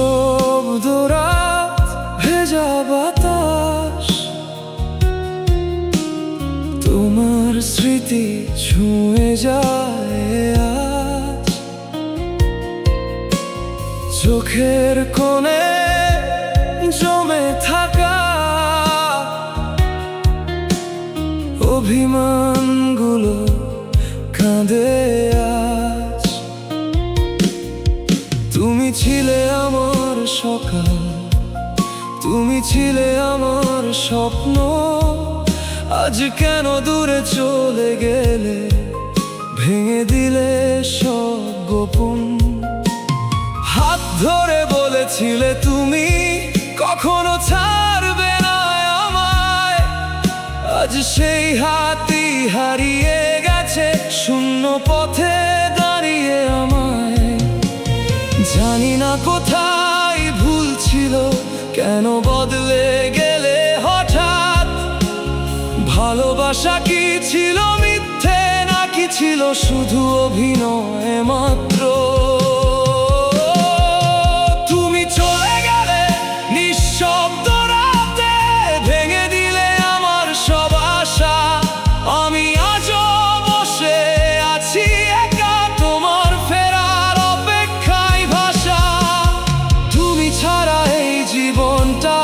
নিঃশব্দ রাত, ভেজা বাতাস, তোমার স্মৃতি ছুঁয়ে যায় আজ। চোখের কোণে জমে থাকা অভিমানগুলো কাঁদে আজ। তুমি ছিলে আমার সকাল, তুমি ছিলে আমার স্বপ্ন, আজ কেন দূরে চলে গেলে, ভেঙে দিলে সব গোপন। হাত ধরে বলেছিলে তুমি কখনো ছাড়বে না আমায়, আজ সেই হাতই হারিয়ে গেছে শূন্য পথে দাঁড়িয়ে আমায়। জানি না কোথায় ভুল ছিল, কেন বদলে গেলে হঠাৎ। ভালোবাসা কি ছিল মিথ্যে, নাকি ছিল শুধু অভিনয় মাত্র? তুমি চলে গেলে নিঃশব্দ রাতে, ভেঙে দিলে আমার সব আশা। আমি আজও বসে আছি একা, তোমার ফেরার অপেক্ষায় ভাষা। তুমি ছাড়া এই জীবনটা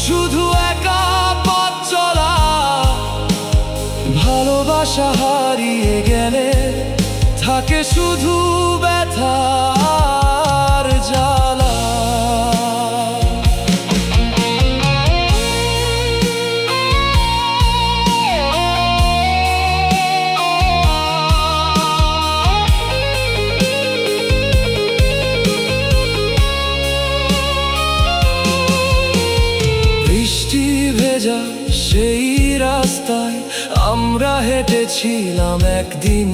শুধু একা পথ চলা। ভালোবাসা হারিয়ে গেলে থাকে শুধু ব্যথার জ্বালা। বৃষ্টি ভেজা সেই রাস্তায় আমরা হেঁটেছিলাম একদিন,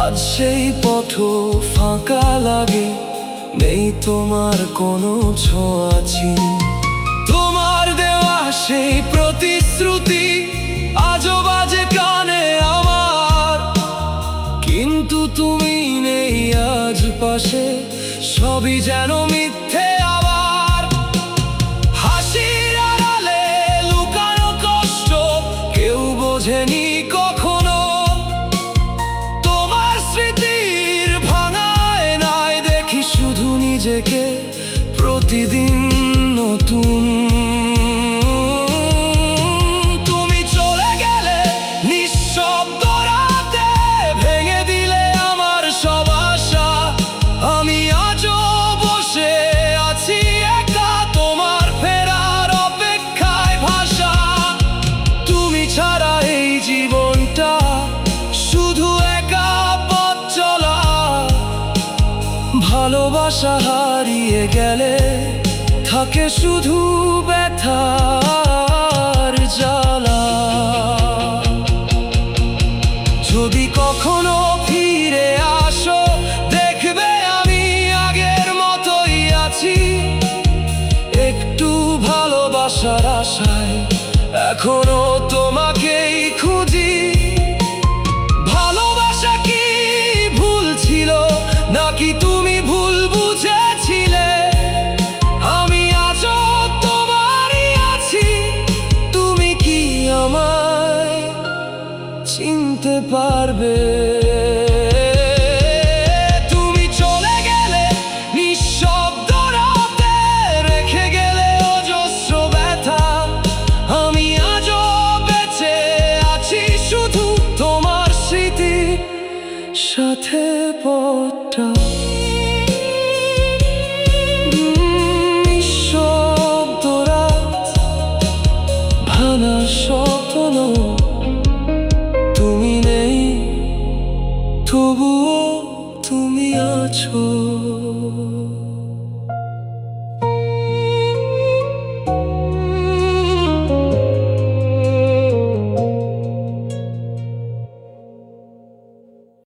আজ সেই পথ ফাঁকা লাগে, নেই তোমার কোনো ছোঁয়া চিন। তোমার দেওয়া সেই প্রতিশ্রুতি আজও বাজে কানে আমার, কিন্তু তুমি নেই আজ পাশে, সবই যেন মিথ্যে আবার। হাসির আড়ালে লুকানো কষ্ট কেউ বোঝেনি কখনো, তোমার স্মৃতির ভাঙা আয়নায় দেখি শুধু নিজেকে প্রতিদিন নতুন। তুমি চলে গেলে নিঃশব্দ রাতে, ভেঙে দিলে আমার সব আশা। আমি আজও বসে আছি একা, তোমার ফেরার অপেক্ষায় ভাষা। তুমি ছাড়া এই জীবনটা শুধু একা পথ চলা। ভালোবাসা হারিয়ে গেলে থাকে শুধু ব্যথার জ্বালা। যদি কখনো ফিরে আসো, দেখবে আমি আগের মতোই আছি, একটু ভালোবাসার আশায় এখনো তোমাকেই খুঁজি। ভালোবাসা কি ভুল ছিল, নাকি তুমি ভুল বুঝেছিলে? আমি আজও তোমারই আছি, তুমি কি আমায় চিনতে পারবে? তুমি চলে গেলে নিঃশব্দ রাতে, রেখে গেলে অজস্র ব্যথা। আমি আজও বেঁচে আছি শুধু তোমার স্মৃতির সাথে পথটা। নিঃশব্দ রাত, ভাঙা স্বপ্ন, তুমি নেই তবুও তুমি আছো।